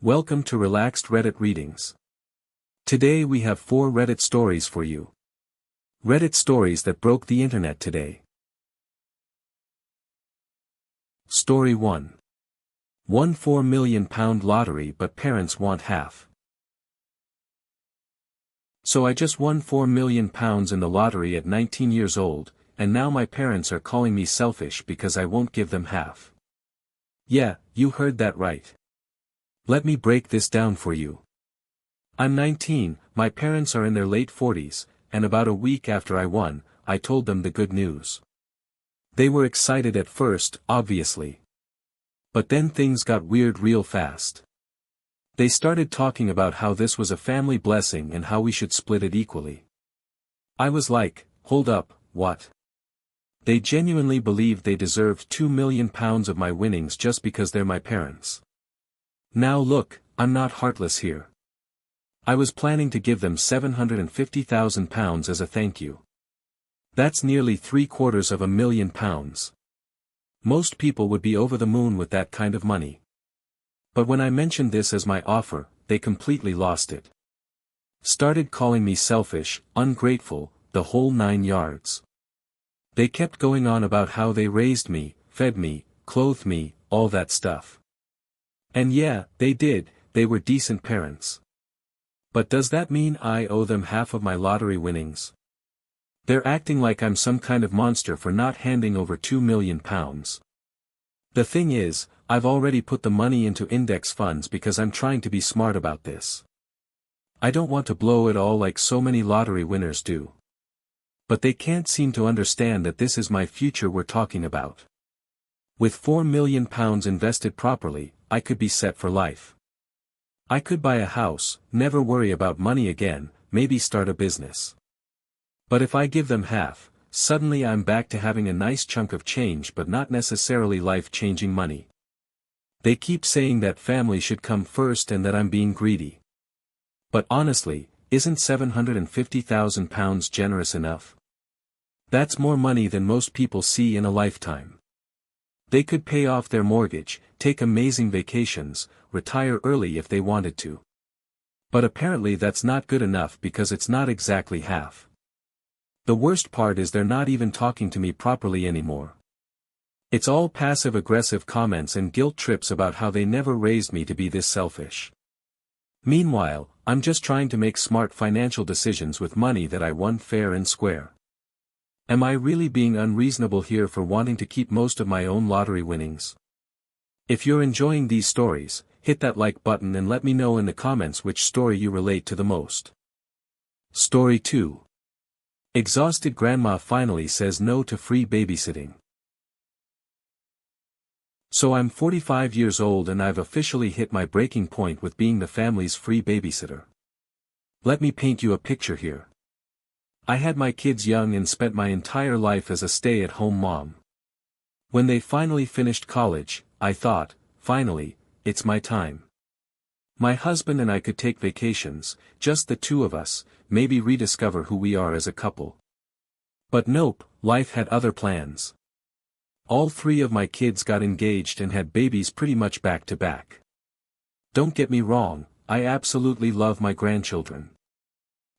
Welcome to Relaxed Reddit Readings. Today we have 4 Reddit stories for you. Reddit stories that broke the internet today. Story 1. Won £4 million lottery but parents want half. So I just won £4 million in the lottery at 19 years old, and now my parents are calling me selfish because I won't give them half. Yeah, you heard that right. Let me break this down for you. I'm 19, my parents are in their late 40s, and about a week after I won, I told them the good news. They were excited at first, obviously. But then things got weird real fast. They started talking about how this was a family blessing and how we should split it equally. I was like, hold up, what? They genuinely believed they deserved £2 million of my winnings just because they're my parents. Now look, I'm not heartless here. I was planning to give them £750,000 as a thank you. That's nearly £750,000. Most people would be over the moon with that kind of money. But when I mentioned this as my offer, they completely lost it. Started calling me selfish, ungrateful, the whole 9 yards. They kept going on about how they raised me, fed me, clothed me, all that stuff. And yeah, they did, they were decent parents. But does that mean I owe them half of my lottery winnings? They're acting like I'm some kind of monster for not handing over £2 million. The thing is, I've already put the money into index funds because I'm trying to be smart about this. I don't want to blow it all like so many lottery winners do. But they can't seem to understand that this is my future we're talking about. With £4 million invested properly, I could be set for life. I could buy a house, never worry about money again, maybe start a business. But if I give them half, suddenly I'm back to having a nice chunk of change but not necessarily life-changing money. They keep saying that family should come first and that I'm being greedy. But honestly, isn't £750,000 generous enough? That's more money than most people see in a lifetime. They could pay off their mortgage, take amazing vacations, retire early if they wanted to. But apparently that's not good enough because it's not exactly half. The worst part is they're not even talking to me properly anymore. It's all passive-aggressive comments and guilt trips about how they never raised me to be this selfish. Meanwhile, I'm just trying to make smart financial decisions with money that I won fair and square. Am I really being unreasonable here for wanting to keep most of my own lottery winnings? If you're enjoying these stories, hit that like button and let me know in the comments which story you relate to the most. Story 2. Exhausted grandma finally says no to free babysitting. So I'm 45 years old and I've officially hit my breaking point with being the family's free babysitter. Let me paint you a picture here. I had my kids young and spent my entire life as a stay-at-home mom. When they finally finished college, I thought, finally, it's my time. My husband and I could take vacations, just the two of us, maybe rediscover who we are as a couple. But nope, life had other plans. All 3 of my kids got engaged and had babies pretty much back to back. Don't get me wrong, I absolutely love my grandchildren.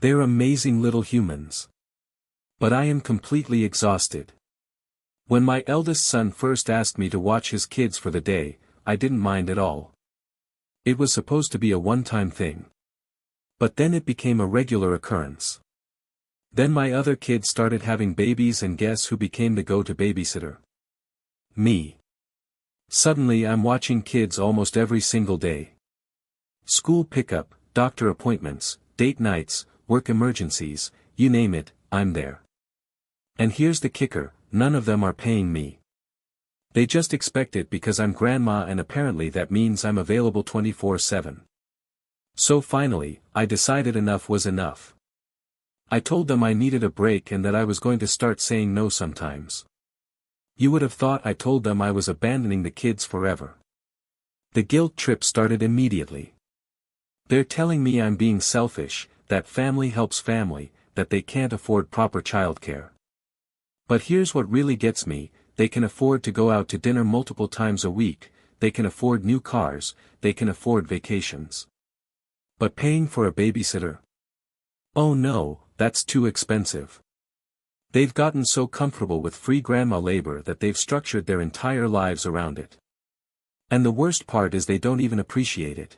They're amazing little humans. But I am completely exhausted. When my eldest son first asked me to watch his kids for the day, I didn't mind at all. It was supposed to be a one-time thing. But then it became a regular occurrence. Then my other kids started having babies and guess who became the go-to babysitter? Me. Suddenly I'm watching kids almost every single day. School pickup, doctor appointments, date nights, work emergencies, you name it, I'm there. And here's the kicker, none of them are paying me. They just expect it because I'm grandma and apparently that means I'm available 24/7. So finally, I decided enough was enough. I told them I needed a break and that I was going to start saying no sometimes. You would have thought I told them I was abandoning the kids forever. The guilt trip started immediately. They're telling me I'm being selfish, that family helps family, that they can't afford proper childcare. But here's what really gets me, they can afford to go out to dinner multiple times a week, they can afford new cars, they can afford vacations. But paying for a babysitter? Oh no, that's too expensive. They've gotten so comfortable with free grandma labor that they've structured their entire lives around it. And the worst part is they don't even appreciate it.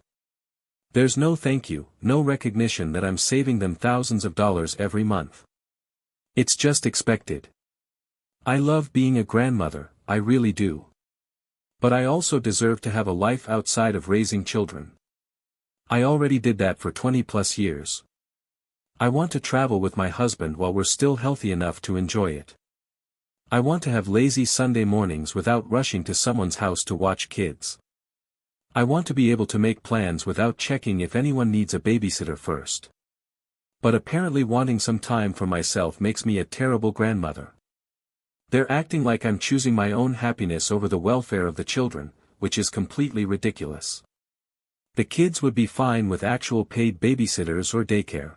There's no thank you, no recognition that I'm saving them thousands of dollars every month. It's just expected. I love being a grandmother, I really do. But I also deserve to have a life outside of raising children. I already did that for 20+ years. I want to travel with my husband while we're still healthy enough to enjoy it. I want to have lazy Sunday mornings without rushing to someone's house to watch kids. I want to be able to make plans without checking if anyone needs a babysitter first. But apparently wanting some time for myself makes me a terrible grandmother. They're acting like I'm choosing my own happiness over the welfare of the children, which is completely ridiculous. The kids would be fine with actual paid babysitters or daycare.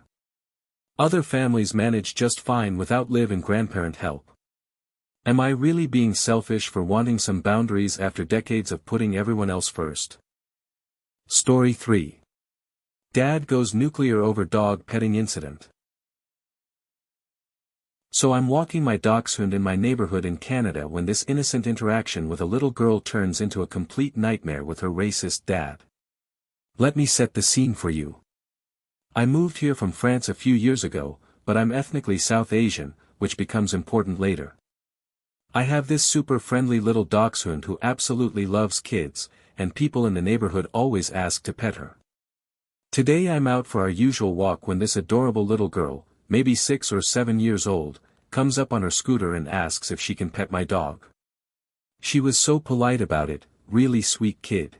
Other families manage just fine without live-in grandparent help. Am I really being selfish for wanting some boundaries after decades of putting everyone else first? Story 3. Dad goes nuclear over dog petting incident. So I'm walking my dachshund in my neighborhood in Canada when this innocent interaction with a little girl turns into a complete nightmare with her racist dad. Let me set the scene for you. I moved here from France a few years ago, but I'm ethnically South Asian, which becomes important later. I have this super friendly little dachshund who absolutely loves kids, and people in the neighborhood always ask to pet her. Today I'm out for our usual walk when this adorable little girl, maybe 6 or 7 years old, comes up on her scooter and asks if she can pet my dog. She was so polite about it, really sweet kid.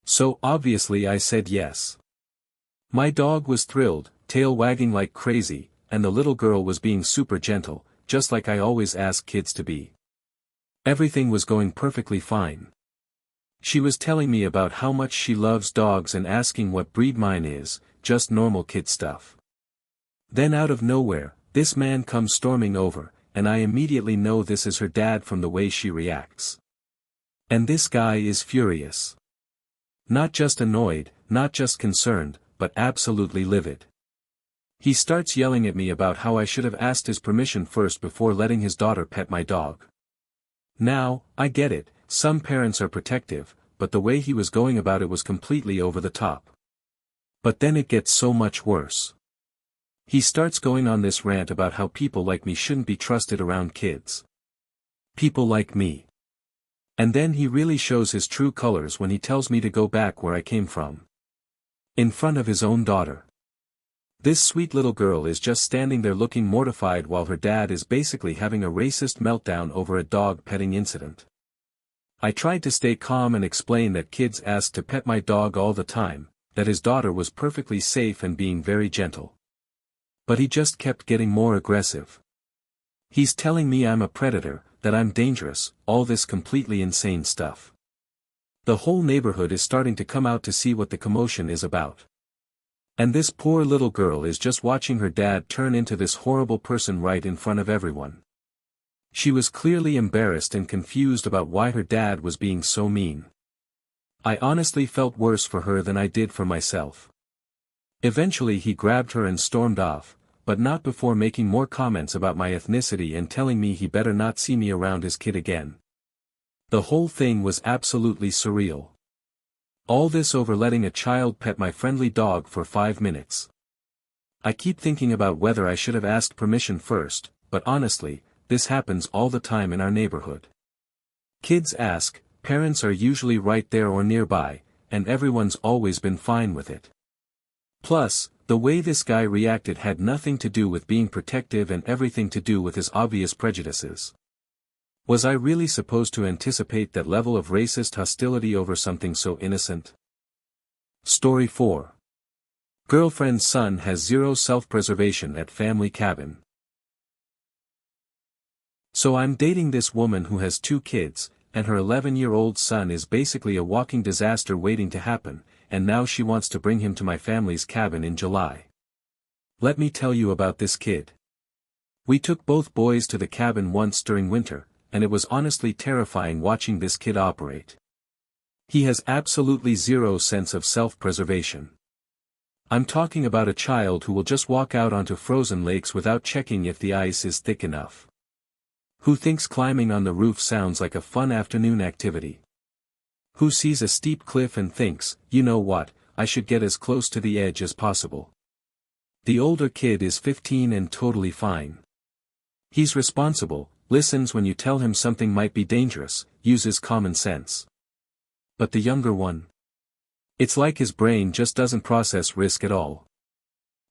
So obviously I said yes. My dog was thrilled, tail wagging like crazy, and the little girl was being super gentle, just like I always ask kids to be. Everything was going perfectly fine. She was telling me about how much she loves dogs and asking what breed mine is, just normal kid stuff. Then out of nowhere, this man comes storming over, and I immediately know this is her dad from the way she reacts. And this guy is furious. Not just annoyed, not just concerned, but absolutely livid. He starts yelling at me about how I should have asked his permission first before letting his daughter pet my dog. Now, I get it, some parents are protective, but the way he was going about it was completely over the top. But then it gets so much worse. He starts going on this rant about how people like me shouldn't be trusted around kids. People like me. And then he really shows his true colors when he tells me to go back where I came from. In front of his own daughter. This sweet little girl is just standing there looking mortified while her dad is basically having a racist meltdown over a dog petting incident. I tried to stay calm and explain that kids ask to pet my dog all the time, that his daughter was perfectly safe and being very gentle. But he just kept getting more aggressive. He's telling me I'm a predator, that I'm dangerous, all this completely insane stuff. The whole neighborhood is starting to come out to see what the commotion is about. And this poor little girl is just watching her dad turn into this horrible person right in front of everyone. She was clearly embarrassed and confused about why her dad was being so mean. I honestly felt worse for her than I did for myself. Eventually he grabbed her and stormed off, but not before making more comments about my ethnicity and telling me he better not see me around his kid again. The whole thing was absolutely surreal. All this over letting a child pet my friendly dog for 5 minutes. I keep thinking about whether I should have asked permission first, but honestly, this happens all the time in our neighborhood. Kids ask, parents are usually right there or nearby, and everyone's always been fine with it. Plus, the way this guy reacted had nothing to do with being protective and everything to do with his obvious prejudices. Was I really supposed to anticipate that level of racist hostility over something so innocent? Story 4. Girlfriend's son has zero self-preservation at family cabin. So I'm dating this woman who has 2 kids, and her 11-year-old son is basically a walking disaster waiting to happen, and now she wants to bring him to my family's cabin in July. Let me tell you about this kid. We took both boys to the cabin once during winter, and it was honestly terrifying watching this kid operate. He has absolutely zero sense of self-preservation. I'm talking about a child who will just walk out onto frozen lakes without checking if the ice is thick enough. Who thinks climbing on the roof sounds like a fun afternoon activity. Who sees a steep cliff and thinks, you know what, I should get as close to the edge as possible. The older kid is 15 and totally fine. He's responsible, listens when you tell him something might be dangerous, uses common sense. But the younger one? It's like his brain just doesn't process risk at all.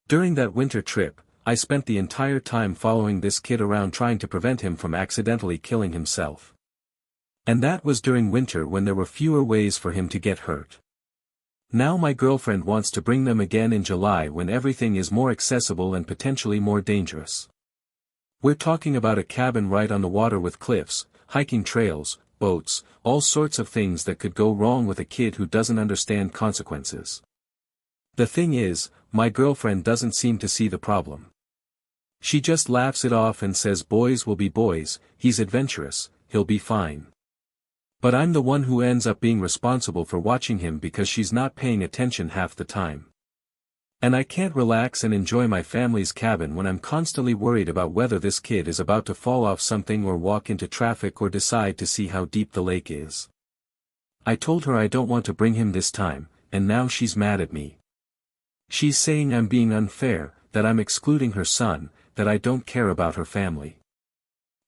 During that winter trip, I spent the entire time following this kid around trying to prevent him from accidentally killing himself. And that was during winter when there were fewer ways for him to get hurt. Now my girlfriend wants to bring them again in July when everything is more accessible and potentially more dangerous. We're talking about a cabin right on the water with cliffs, hiking trails, boats, all sorts of things that could go wrong with a kid who doesn't understand consequences. The thing is, my girlfriend doesn't seem to see the problem. She just laughs it off and says boys will be boys, he's adventurous, he'll be fine. But I'm the one who ends up being responsible for watching him because she's not paying attention half the time. And I can't relax and enjoy my family's cabin when I'm constantly worried about whether this kid is about to fall off something or walk into traffic or decide to see how deep the lake is. I told her I don't want to bring him this time, and now she's mad at me. She's saying I'm being unfair, that I'm excluding her son, that I don't care about her family.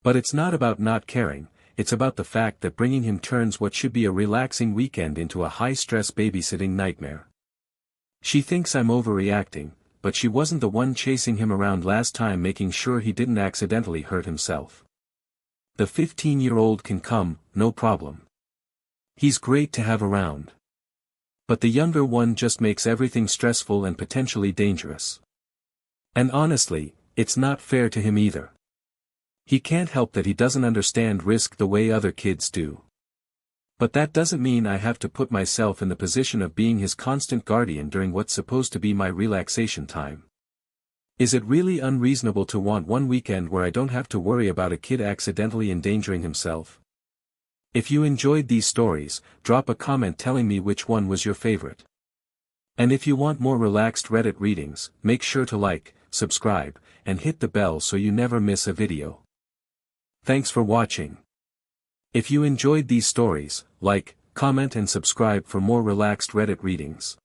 But it's not about not caring, it's about the fact that bringing him turns what should be a relaxing weekend into a high-stress babysitting nightmare. She thinks I'm overreacting, but she wasn't the one chasing him around last time making sure he didn't accidentally hurt himself. The 15-year-old can come, no problem. He's great to have around. But the younger one just makes everything stressful and potentially dangerous. And honestly, it's not fair to him either. He can't help that he doesn't understand risk the way other kids do. But that doesn't mean I have to put myself in the position of being his constant guardian during what's supposed to be my relaxation time. Is it really unreasonable to want one weekend where I don't have to worry about a kid accidentally endangering himself? If you enjoyed these stories, drop a comment telling me which one was your favorite. And if you want more relaxed Reddit readings, make sure to like, subscribe, and hit the bell so you never miss a video. Thanks for watching. If you enjoyed these stories, like, comment and subscribe for more relaxed Reddit readings.